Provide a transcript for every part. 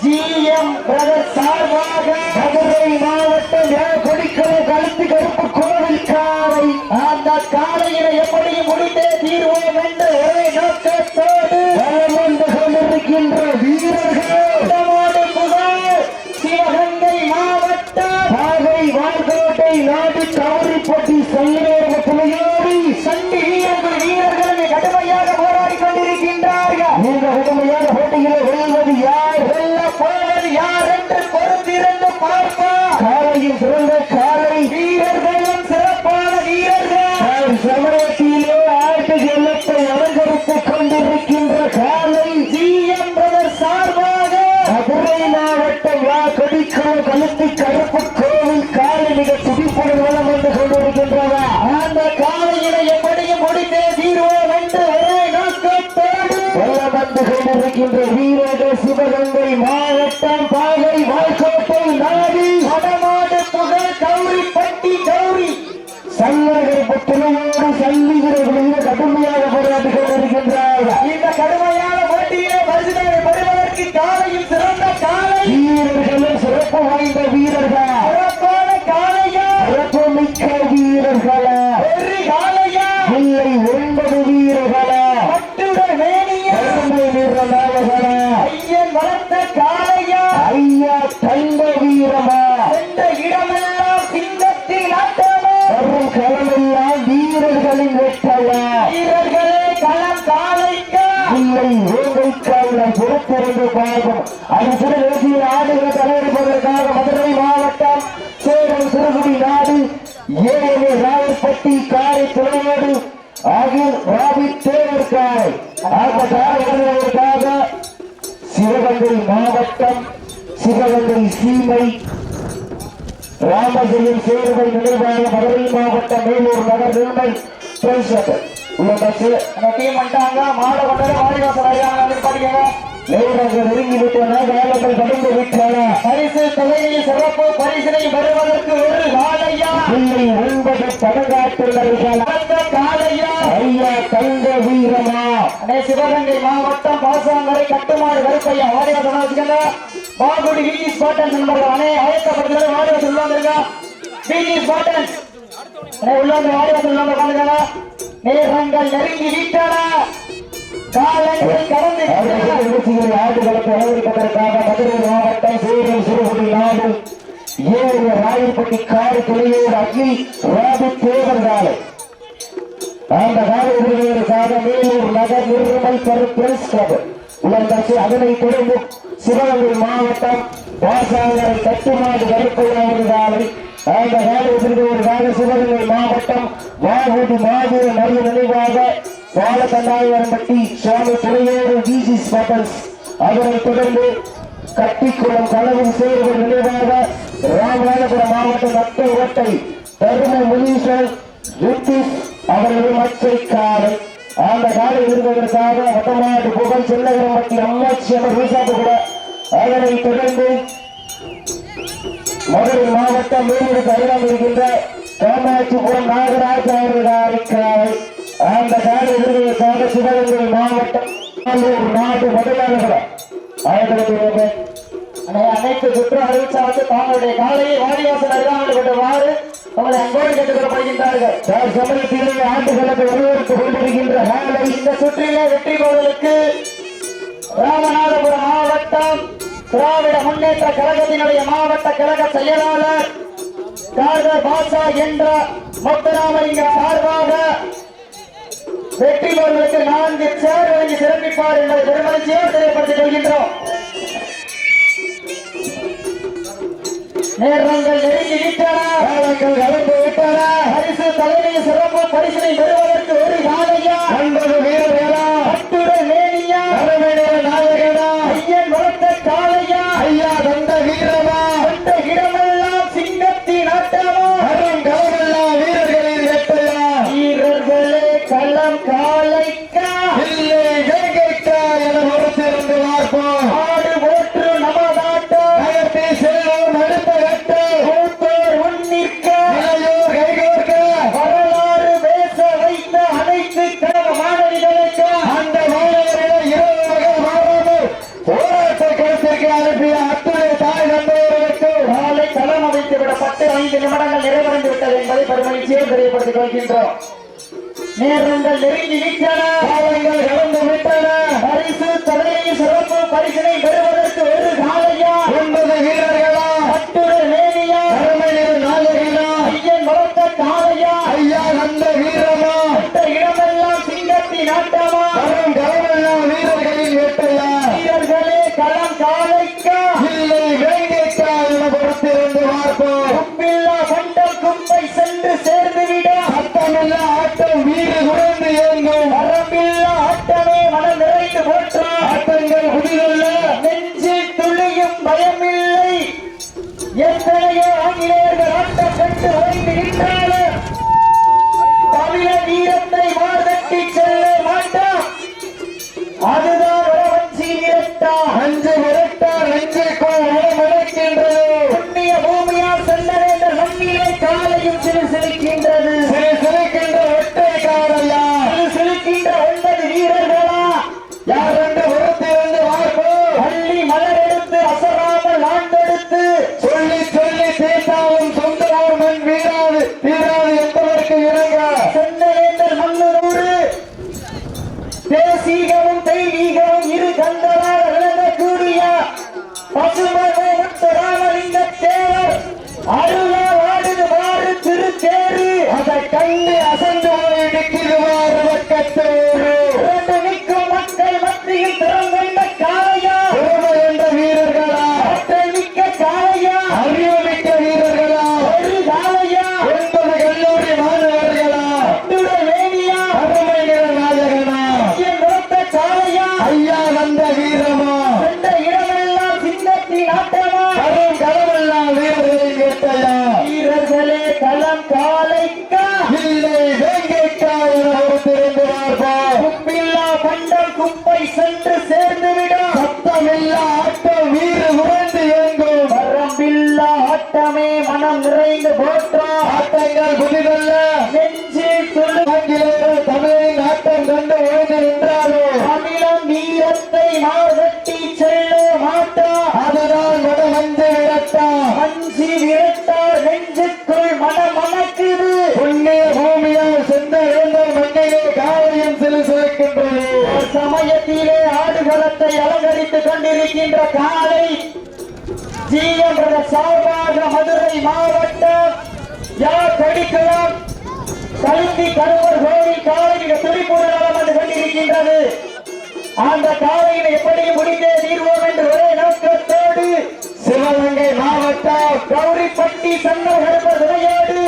GM brother சார்பாக மதுரை மாவட்டம் கொடிக்கலை கழுத்து கருப்பு கோவில் காலை அந்த காலையினை எப்படியும் முடித்தே தீர்வோம் என்று ஒரே நோக்கத்தோடு வலம் வந்து கொண்டிருக்கின்ற வீரர்கள் புகழ் சிவகங்கை மாவட்டம் பாகை வார்கோட்டை நாடு கவரிப்பட்டி சைனேர துணையோடி சண்டி வீரர்கள் கடுமையாக போராடி கொண்டிருக்கின்றார்கள். இந்த கடுமையான போட்டியில் வெல்வது யார், வெல்ல போவது யார் என்று பொறுத்திருந்து பார்ப்போம். காலையும் சிறந்த காலை, வீரர்களும் சிறப்பான வீரர்கள். சமயத்திலே ஆட்டு எண்ணத்தை அலங்கரித்துக் கொண்டிருக்கின்ற காலை ஜிஎம் பிரதர் சார்பாக மதுரை மாவட்டம் கொடிக்கலை கழுத்து கருப்பு கோவில் காலை மிக துடிப்புடன் வளம் வந்து கொண்டிருக்கின்றன. அந்த காலையினை எப்படியும் முடித்தே தீர்வோம் என்று ஒரே நோக்கத்தோடு வளம் வந்து கொண்டிருக்கின்ற வீரர்கள் சிவகங்கை மாவட்டம் பாகை வாய்க்கோட்டை நாடி வடமாடு புகழ் கௌரி பட்டி கௌரி சங்கர்கள் புத்துணையோடு சல்லி வீரர்கள் கடுமையாக போராடி கொண்டிருக்கின்றார்கள். இந்த கடுமையான போட்டியிலே பரிசுகளை பெறுவதற்கு காலையும் சிறந்த காலை, வீரர்களும் சிறப்பு வாய்ந்த வீரர்கள், சிறப்பான காலையா, சிறப்பு மிக்க வீரர்களா, வெறி காலையா, இல்லை 9 வீரர்களா, மட்டுடன் மேனியா, வீரர்களா, ஐயன் வளர்த்த காலையா, ஐயா தங்க வீரமா, என்ற இடமெல்லாம் சிங்கத்தின் ஆட்டமா, வரும் களமெல்லாம் வீரர்களின் வெட்டலா, வீரர்களே களம் காலைக்கா, இல்லை ஓங்கைக்கால பொறுத்திருந்து பார்க்கும். அது சில தேசிய ஆடுகளை தலைவருப்பதற்காக மதுரை மாவட்டம் சேலம் சிறுகுடி நாடு ஏழு ராயப்பட்டி காரை துணையோடு ஆகிய ராபி தேவர் காரை ஆகியவர்களுக்காக சிவகங்கை மாவட்டம் சிவகங்கை சீமை ராமஜெயம் சேர்வை நினைவாக மதுரை மாவட்டம் மேலூர் நகர் நிர்மை நெருங்கிவிட்டன கடந்து விட்டன. பரிசு தொகையை சிறப்பு பரிசினை பெறுவதற்கு ஒரு காலையா, இல்லை 9 பதங்காட்டுள்ளவர்கள் காலையா, ஐயா தங்க வீரமா, சிவகங்கை மாவட்டம் பாசாங்கரை கட்டுமாறு கருப்பையா வாடிவாசல் பாகுடி விஜி ஸ்பாட்டன் நண்பர்கள் அணை ஆயத்தப்படுத்துகிற வாடிவாசல் உள்ளாங்க. விஜி ஸ்பாட்டன் உள்ளாங்க வாடிவாசல் உள்ளாங்க உட்காந்துங்க. நேரங்கள் நெருங்கி விட்டன, காலங்கள் கடந்து நிகழ்ச்சிகளை ஆடுகளுக்கு அனுமதிப்பதற்காக மதுரை மாவட்டம் சேலம் சிறுகுடி நாடு ஏழு ராயப்பட்டி காடு துணையோடு அகில் ராபி தேவர் காலை அந்த காலை விருதுகளுக்காக மேலூர் நகர் நிர்மல் பிரெண்ட்ஸ் கிளப் உள்ளாச்சு. அதனைத் தொடர்ந்து சிவகங்கை மாவட்டம் வாசாங்கரை கட்டுமாடு கருப்பையாவது காலை அந்த காலை விருதுகளுக்காக சிவகங்கை மாவட்டம் வாகுடி மாவீர மரிய நினைவாக வாழக்கண்டாயரம்பட்டி சுவாமி துணையோடு விஜி ஸ்பாட்டன்ஸ். அதனைத் தொடர்ந்து கட்டிக்குளம் கலவும் சேர்வு நினைவாக ராமநாதபுரம் மாவட்டம் நட்டை ஓட்டை தர்ம முனீஸ்வர் யுத்திஸ் அவர்கள் மச்சை காலை அந்த காலை விருதுவதற்காக வடமாடு புகழ் செல்லகரம்பட்டி அம்மாச்சி அவர் வீசாப்பு கூட. அதனைத் தொடர்ந்து மதுரை மாவட்டம் மேலூருக்கு அருகாமல் இருக்கின்ற காமாட்சிபுரம் நாகராஜ் அவர்கள் காலை அந்த காலை விருதுகளுக்காக சிவகங்கை மாவட்டம் நாடு முதலாளர்கள் அனைத்து சுற்று அறிவிச்சாவது தங்களுடைய காலையை வாடிவாசல் அருகாமல் கொண்டவாறு அவரை அன்போடு கேட்டுக்கொள்ளப்படுகின்றார்கள். சமயத்திலே ஆண்டுகளுக்கு வரவேற்று கொண்டிருக்கின்ற காலை இந்த சுற்றிலே வெற்றி பெறுவதற்கு ராமநாதபுரம் மாவட்டம் திராவிட முன்னேற்ற கழகத்தினுடைய மாவட்ட கழக செயலாளர் டாக்டர் பாஷா என்ற முத்துராமலிங்கம் சார்பாக வெற்றி பெறுவதற்கு 4 சேர் வழங்கி சிறப்பிப்பார் என்பதை பெருமகிழ்ச்சியோடு தெரியப்படுத்திக் கொள்கின்றோம். நேரங்கள் நெருங்கி விட்டன, காலங்கள் கலந்து விட்டன. பரிசு தலைமை சிறப்பு பரிசினை பெறுவதற்கு ஒரு காலையா, 9 வீரர்களா, அட்டுடன் மேனியா, நாயகனா, ஐயன் வளர்த்த காலையா, ஐயா தந்த வீரமா, அந்த இடமெல்லாம் சிங்கத்தின் ஆட்டமா, அரும் கவரெல்லாம் வீரர்களின் வெட்டையா, வீரர்களே களம் களம் காலைக்கா இல்லை வேங்கைக்கா என பொறுத்திருந்து பார்ப்போம். ஆடு போற்று நமதாட்டம் நகர்த்தி செல்வோம் அடுத்த கட்டம். மூத்தோர் முன்னிற்க இளையோர் கைகோர்க்க வரலாறு பேச வைத்த அனைத்து கழக மாணவிகளுக்கு அந்த மாணவர்களை இரவு பகல் மாறாமல் போராட்ட களத்திற்கு அனுப்பிய அத்துணை தாய் தந்தையர்களுக்கு காலை களம் அமைத்து விடப்பட்டு 5 நிமிடங்கள் நிறைவடைந்து விட்டது என்பதை பெருமகிழ்ச்சியை தெரியப்படுத்திக் கொள்கின்றோம். நேரங்கள் நெருங்கி விட்டன, காலங்கள் கடந்து விட்டன. பரிசு தலைமை சிறப்பு பரிசினை பெறுவதற்கு ஒரு காலையா 9 வீரர்களா மற்றொரு மேனியா அரமையிரு நாயகனா ஐயன் வளர்த்த காலையா ஐயா அந்த வீரமா இந்த இடமெல்லாம் சிங்கத்தின் ஆட்டமா வரும் களமெல்லாம் வீரர்களின் வேட்டையா வீரர்களே களம் காலைக்கா இல்லை வேங்கைக்கா என பொறுத்திருந்து பார்ப்போம். கும்பில்லா பண்டம் கும்பை சென்று சேர்ந்துவிட சத்தமில்ல ஆட்டம் வீடு குறைந்து இயங்கும். வரம்பில்லா ஆட்டமே மனம் நிறைந்து போற்றா ஆட்டங்கள் புதிதல்ல நெஞ்சில் துளியும் பயமில்லை. எத்தனையோ ஆங்கிலேயர்கள் ஆட்டம் கண்டு ஓய்ந்து நின்றாலும் தமிழ வீரத்தை மார்தட்டி செல்ல மாட்டான். அதுதான் வடவஞ்சி விரட்டா அஞ்சு விரட்டா நெஞ்சுக்குள் உணர்கின்றது. புண்ணிய பூமியால் சென்றடைந்த நம்மிலே காலையும் சிறு சிரிக்கின்றது. சிறு சிரிக்கின்ற ஒற்றை காரையா சிறு சிரிக்கின்ற 9 வீரர்களா யார் என்று பொறுத்திருந்து பார்ப்போம். பள்ளி மலர் எடுத்து அசராமல் ஆண்டெடுத்து சொல்லி சொல்லி தீர்த்தாவும் சொந்த ஊர் மண் வீராது தீராது என்பதற்கு இறங்க சென்னவேந்தர் மன்னூறு தேசீகமும் தெய்வீகமும் இரு கண்களால் விளங்கக்கூடிய பசுமகோ முத்துராமலிங்க தேவர் அருளால் ஆடுது மாறு திருத்தேரு அதை கண்டு அசந்து போய் நிற்கிடுவார் பக்கத்தோடு. 2 நிற்கும் மக்கள் மத்தியில் திறங்கொண்ட காளையா திறமை என்ற வீரர்களா ஆற்றல் மிக்க காளையா அறிவுமிக்க வீரர்களா ஒரு காளையா 9 கல்லூரி மாணவர்களா அத்துடன் வேணியா அருமை நிற நாயகனா ஐயன் வளர்த்த காளையா ஐயா வந்த வீரமா சென்ற இடமெல்லாம் சிங்கத்தின் ஆட்டமா வரும் களமெல்லாம் வீரர்களின் வேட்டையா வீரர்களே களம் காளைக்கா இல்லை வேங்கைக்கா என பொறுத்திருந்து பார்ப்போம். கும்பில்லா பண்டம் குப்பை சென்று சேர்ந்துவிடும் சத்தமில்ல ஆட்டம் வீறு உறைந்து இயங்கும். வரம்பில்லா ஆட்டமே மனம் நிறைந்து போற்றா ஆட்டங்கள் புதிதல்ல நெஞ்சில் துளி ஆங்கிலேயர்கள் தமிழின் ஆட்டம் கண்டு ஓய்ந்து நின்றாலும் தமிழம் வீரத்தை மார்கட்டி செல்ல மாட்டா அதுதான் வடமஞ்சு விரட்டா மஞ்சி விரட்டா நெஞ்சுக்குள் மனமணக்குது புண்ணிய பூமியால் சென்ற வேந்தர் மண்ணிலே காலையும் சிறு சிறுக்கின்றது. சமயத்திலே ஆடுகளத்தை அலங்கரித்துக் கொண்டிருக்கின்ற காலை ஜிஎம் சார்பாக மதுரை மாவட்டம் யார் படிக்கலாம் கல்வி கருவர் கோவில் காலை துடிப்புடன் வந்து கொண்டிருக்கின்றது. அந்த காலையில் எப்படி முடிந்தே தீர்வோம் என்று ஒரே நோக்கத்தோடு சிவகங்கை மாவட்டம் கௌரிப்பட்டி சன்னகர்பர் துணையோடு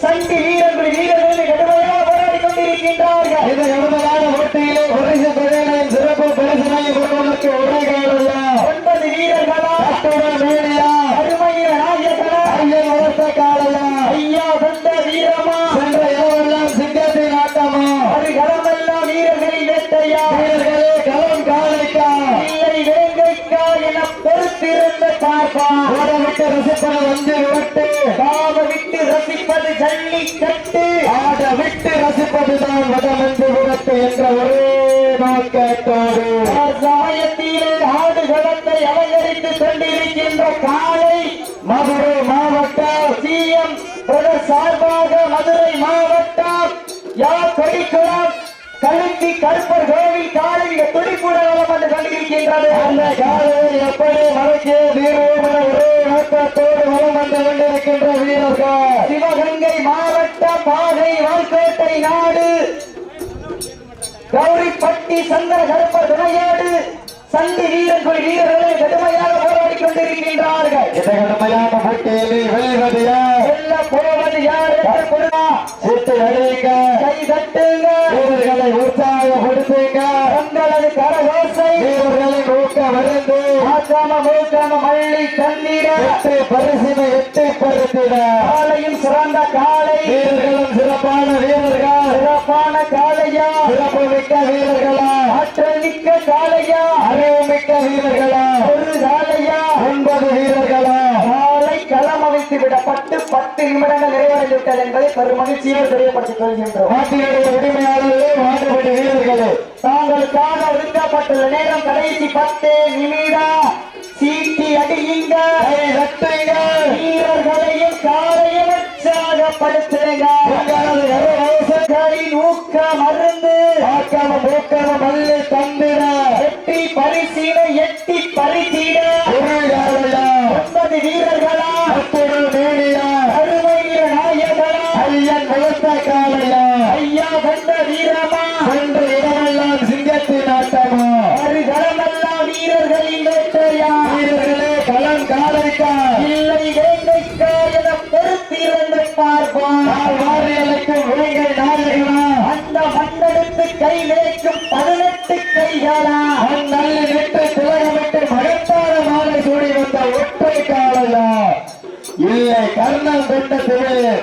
சண்டி வீரர்கள் கடுமையாக போராடி கொண்டிருக்கின்றார்கள். இந்த கடுமையான போட்டியிலே பரிசு தொகையினையும் சிறப்பு பரிசினையும் பெறுவதற்கு ஒரே காலையா 9 வீரர்களா அத்துடன் மேனியா அருமையில நாயகனா ஐயன் வளர்த்த காலையா ஐயா வந்த வீரமா சென்ற இரவெல்லாம் சிங்கத்தின் ஆட்டமா அது களமெல்லாம் வீரர்களின் வேட்டையா வீரர்களே களம் காலைக்கா இல்லை வேங்கைக்கா என பொறுத்திருந்த பார்ப்பா ஓடவிட்டு ரசிப்பது வந்து விட்டு காவ விட்டு ரசிப்பது ஜல்லிக்கட்டு ஆட விட்டு ரசிப்பதுதான் வடமஞ்சு விரட்டு என்ற ஒரே நோக்கத்தோடு சமயத்திலே ஆடுகளத்தை அலங்கரித்துக் கொண்டிருக்கின்ற காலை மதுரை மாவட்டம் சிஎம் சார்பாக மதுரை மாவட்டம் யார் கொடிக்குளம் கழுத்தி கருப்பர் கோவில் காலையில் துடிப்புடன் வந்து கொண்டிருக்கின்றது. அந்த காலையை எப்படி மறைக்க தீர்வோம் என ஒரே நோக்கத்தோடு வலம் வந்து கொண்டிருக்கின்ற வீரர்கள் சிவகங்கை மாவட்டம் பாகை வால்கோட்டை நாடு கௌரிப்பட்டி சந்திர கருப்பர் துணையோடு சண்டி வீரர்களை கடுமையாக போராடி கொண்டிருக்கின்றார்கள். இந்த கடுமையான போட்டியிலே வெல்வது யார் வெல்ல போவது யார் என்று கொடுமா சீட்டு அடியுங்க கை தட்டுங்க வீரர்களை உற்சாகப்படுத்துங்க உங்களது கரகோசை வீரர்களின் ஊக்க மருந்து மூக்காம மள்ளி தண்ணீர எட்டு பரிசினை எட்டு பருத்திட காலையும் சிறந்த காலை வீரர்களும் சிறப்பான வீரர்கள் சிறப்பான காளையா, சிறப்பு மிக்க வீரர்களா, ஆற்றல் மிக்க காளையா, அறிவு மிக்க வீரர்களா, ஒரு காளையா, 9 வீரர்களா, காலை களம் அமைத்து விடப்பட்டு 10 நிமிடங்கள் நிறைவடைந்துவிட்டது என்பதை பெருமகிழ்ச்சியோடு தெரியப்படுத்திக் கொள்கின்றோம். நாட்டினுடைய உரிமையாளர்களே, மாட்டுப்பட்டி வீரர்களே, தாங்களுக்காக ஒதுக்கப்பட்டுள்ள நேரம் கடைசி 10 நிமிடம். சீட்டி அடியுங்க, வீரர்களையும் காலையும் உற்சாகப்படுத்துங்க. உங்களின் ஊக்கம் அருந்து மல்லி தந்திர எட்டி பரிசீல எட்டி பரிசீல 9 வீரர்களா, அருமை வீர நாயகனா, ஐயன் வளர்த்த காலையா, ஐயா கண்ட வீரமா, சென்று இடமெல்லாம் சிங்கத்தின் ஆட்டமா, அருகலமெல்லாம் வீரர்களின் வேட்டையா, வீரர்களே களம் காலைக்கா, இல்லை வேங்கைக்கா என பொறுத்திருந்து பார்ப்போம். வாரியலுக்கும் வேங்கை நாயகனா, அந்த மண்ணெடுத்து கை வைக்கும் 18 கைகளா, நல்லி விட்டு திலகமிட்டு மகத்தான மாலை சூடி வந்த ஒற்றை காலையா, இல்லை கர்ணம் கொண்ட திரு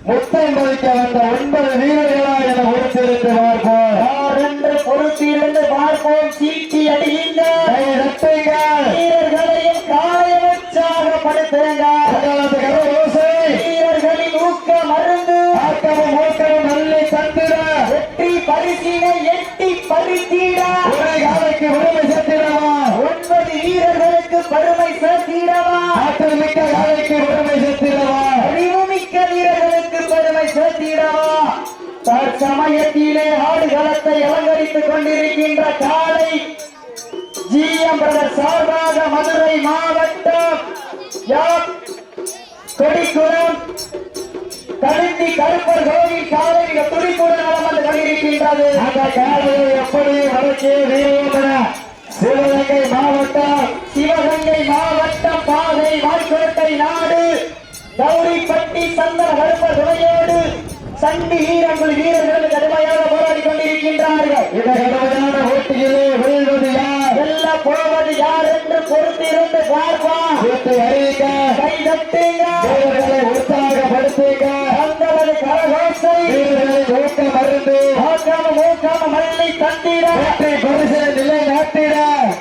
முத்தம் பதிக்க வந்த 9 வீரர்களா என ஒருத்திருந்து பார்ப்போம். யார் என்று பொறுத்திருந்து பார்ப்போம். சீட்டி அடியுங்க, கை தட்டுங்கள், வீரர்களையும் காயம் உற்சாகப்படுத்துங்க. தங்களது கரவோசை, வீரர்களின் ஊக்கம் அருந்து ஆக்கமும் ஊக்கமும் நல்லி தந்திர வெற்றி பரிசீலை எட்டி பரிசீல ஒரு காலைக்கு விடுமை சேர்த்திடவா, 9 வீரர்களுக்கு பெருமை சேர்த்திடவா, ஆற்றல் மிக்க காலைக்கு விடுமை சேர்த்திடவா, அறிவுமிக்க வீரர்களுக்கு பெருமை சேர்த்திடவா. தற்சமயத்திலே ஆடுகளத்தை அலங்கரித்துக் கொண்டிருக்கின்ற காலை GM பிரதர் சார்பாக மதுரை மாவட்டம் கொடிக்குளம் கழுத்தி கருப்பர் கோவில் காலை மிக துடிப்புடன் நலம் வந்து கொண்டிருக்கின்றது. அந்த காலையை எப்படி வடக்கே வீரேந்திர சிவகங்கை மாவட்டம் சிவகங்கை மாவட்டம் பாதை வாய்க்கோட்டை நாடு கௌரிப்பட்டி சந்தன கருப்பர் துணையோடு சண்டி வீரர்கள் வீரர்கள் கடுமையாக போராடி கொண்டிருக்கின்றார்கள். இந்த கடுமையான போட்டியிலே வீழ்வது யார், வெல்ல போவது யார் என்று பொறுத்திருந்து பார்ப்போம். வீட்டை அறிவிக்க கை தட்டுங்க, வீரர்களை உற்சாகப்படுத்துங்க, தங்களது கரகோசை வீரர்களை ஊக்க மருந்து மூக்காம மல்லி தந்திட வெற்றி பரிசு நிலை நாட்டிட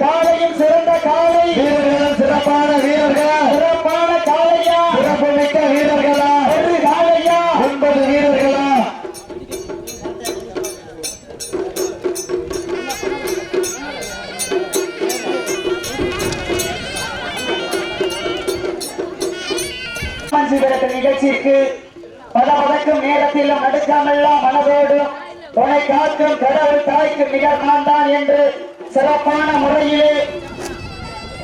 காலையும் சிறந்த காலை, வீரர்களும் சிறப்பான வீரர்கள், சிறப்பான காலையா, சிறப்பு மிக்க வீரர்களா, ஒரு காலையா, 9 வீரர்களா, மஞ்சு விளக்கு நிகழ்ச்சிக்கு பதபதக்கும் நேரத்திலும் நடுக்காமெல்லாம் மனதோடும் துணை காக்கும் கடவுள் தாய்க்கு நிகர் நான் தான் என்று சிறப்பான முறையிலே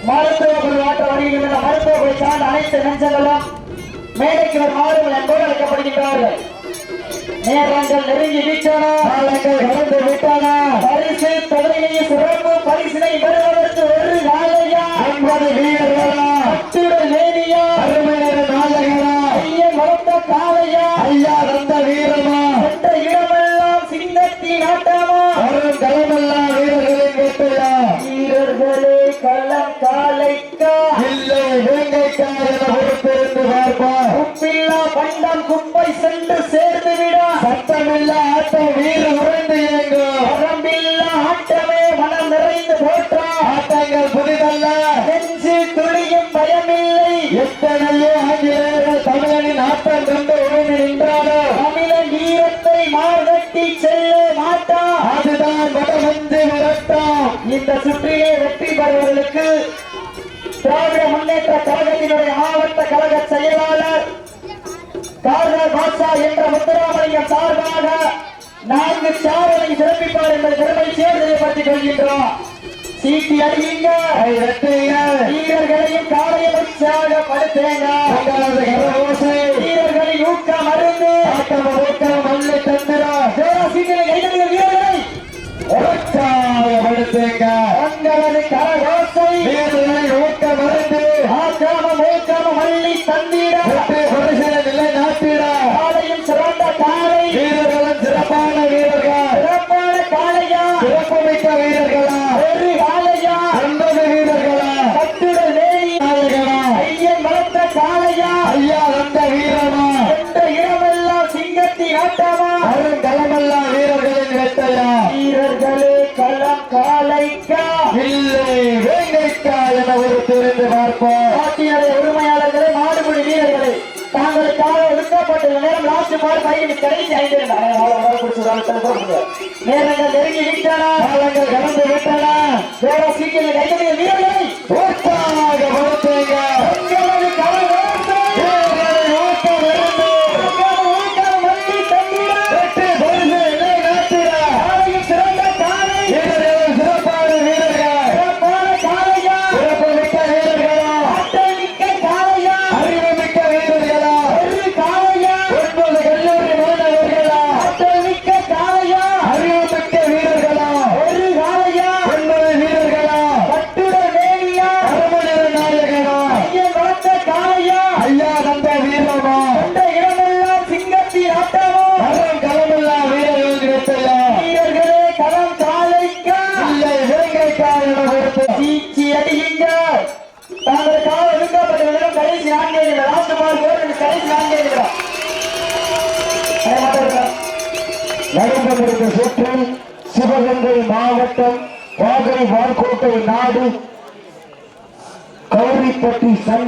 மருத்துவ குழு ஆற்ற வருகின்ற மருத்துவ குழு சார்ந்த அனைத்து நெஞ்சங்களும் மேடைக்கு ஒரு மாறுகள் என்போடு அழைக்கப்படுகின்றார்கள். நேரங்கள் நெருங்கி விட்டன, காலங்கள் கடந்து விட்டன, பரிசு தொகையை சிறப்பு பரிசினை பெறுவதற்கு ஒரு நாளையா, 9 வீரர்களா, அத்துடன் நேரியா, அருமையான நாயகனா, ஐயன் வளர்த்த காளையா, ஐயா தந்த வீரமா, சென்ற இடமெல்லாம் சிங்கத்தின் ஆட்டமா, வரும் களமெல்லாம் வீரர்களின் வேட்டையா, வீரர்களே களம் காலைக்கா, இல்லை வேங்கைக்கா என பொறுத்திருந்து பார்ப்பார். உப்பில்லா பண்டம் குப்பை சென்று சேர்ந்து விட, சத்தமில்லா ஆட்டம் வீரர் உறைந்து இயங்கும், வரம்பில்லா ஆட்டமே மனம் நிறைந்து போற்றா, ஆட்டங்கள் புதிதல்ல, நெஞ்சு துளியும் பயமில்லை, எத்தனையோ ஆங்கிலேயர்கள் தமிழனின் ஆட்டம் கண்டு உறைந்து நின்றாலும் தமிழன் வீரத்தை மார்கட்டி செல்ல மாட்டா. அதுதான் வடமஞ்சு விரட்டம். இந்த சுற்றிலே வெற்றி பெறுவதற்கு திராவிட முன்னேற்ற கழகத்தினுடைய மாவட்ட கழக செயலாளர் கார்னர் பாட்ஷா என்ற முத்துராமலிங்கம் சார்பாக 4 சாதனை சிறப்பிப்பார் என்பதை பெருமகிழ்ச்சியோடு தெரியப்படுத்திக் கொள்கின்றோம். சீட்டி அடியுங்க, வீரர்களையும் காலையும் உற்சாகப்படுத்துங்க, தங்களது கரவோசை, வீரர்களின் ஊக்கம் அருந்து ஆட்டம் ஊக்கம் மல்லி தந்திரா சீட்டினை கைதடிய வீரர்களை உற்சாகப்படுத்துங்க, தங்களது கரகோசை வீரர்களை ஊக்க மருந்து மூக்காம மல்லி தந்திட வெற்றி பரிசு நிலை நாட்டிட காலையும் சிறந்த காலை, வீரர்களும் சிறப்பான வீரர்கள், சிறப்பான காளையா, சிறப்பு மிக்க வீரர்களா, ஒரு காளையா, 9 வீரர்களா, கட்டுடல் வேலி நாயகனா, ஐயன் வளர்த்த காளையா, ஐயா வந்த வீரமா, என்ற இடமெல்லாம் சிங்கத்தின் ஆட்டமா, வரும் களமெல்லாம் வீரர்கள் கிடைத்தையா வீரர்களே களம் காளைக்கா இல்லை வேங்கைக்கா என ஒரு தெரிந்து பார்ப்போம். நாட்டினுடைய உரிமையாளர்களே மாடுபிடி வீரர்களே தாங்களுக்காக ஒதுக்கப்பட்டுள்ள நேரம் லாஸ்ட் பால் 5 நிமிஷம் கடைசி 5 நேரங்கள் நெருங்கி விட்டன காலங்கள் கடந்து விட்டன. சீக்கிரம் கைதடிய வீரர்களை உற்சாக படுத்துங்க. உங்களது களம் வீரர்களை ஊக்கமிருந்து மல்லி தண்ணீரா வெற்றி பரிசு நிலைநாட்டிட காலையில் சிறந்த காலை வீரர்கள் சிறப்பான வீரர்கள் சிறப்பான காளையா சிறப்பு மிக்க வீரர்களா ஆற்றல் மிக்க காளையா அறிவு மிக்க வீரர்களா ஒரு காளையா 9 கல்லூரி மாணவர்களா ஆற்றல் மிக்க காளையா அறிவு மிக்க வீரர்களா ஒரு காளையா 9 வீரர்களா கட்டுட வேலியா அரமணிர நாயகனா ஐயன் வளர்த்த காளையா ஐயா தந்த வீரமா அந்த இடமெல்லாம் சிங்கத்தின் ஆட்டமோ அறம் களமெல்லாம் வீரர்கள் கிடைத்தையா வீரர்களே களம் காளைக்கா இல்லை வேங்கைக்கா என கொடுத்து சீச்சி அடியுங்க தாங்களுக்காக ஒதுக்கப்பட்ட நேரம் கடைசி 4 நிமிடம் லாஸ்ட் பால் 4 நிமிஷம் கடைசி 4 நிமிடம் நடந்திருந்த சுற்றில் சிவகங்கை மாவட்டம் வாகை வார்கோட்டை நாடு கௌரிப்பட்டி சந்தை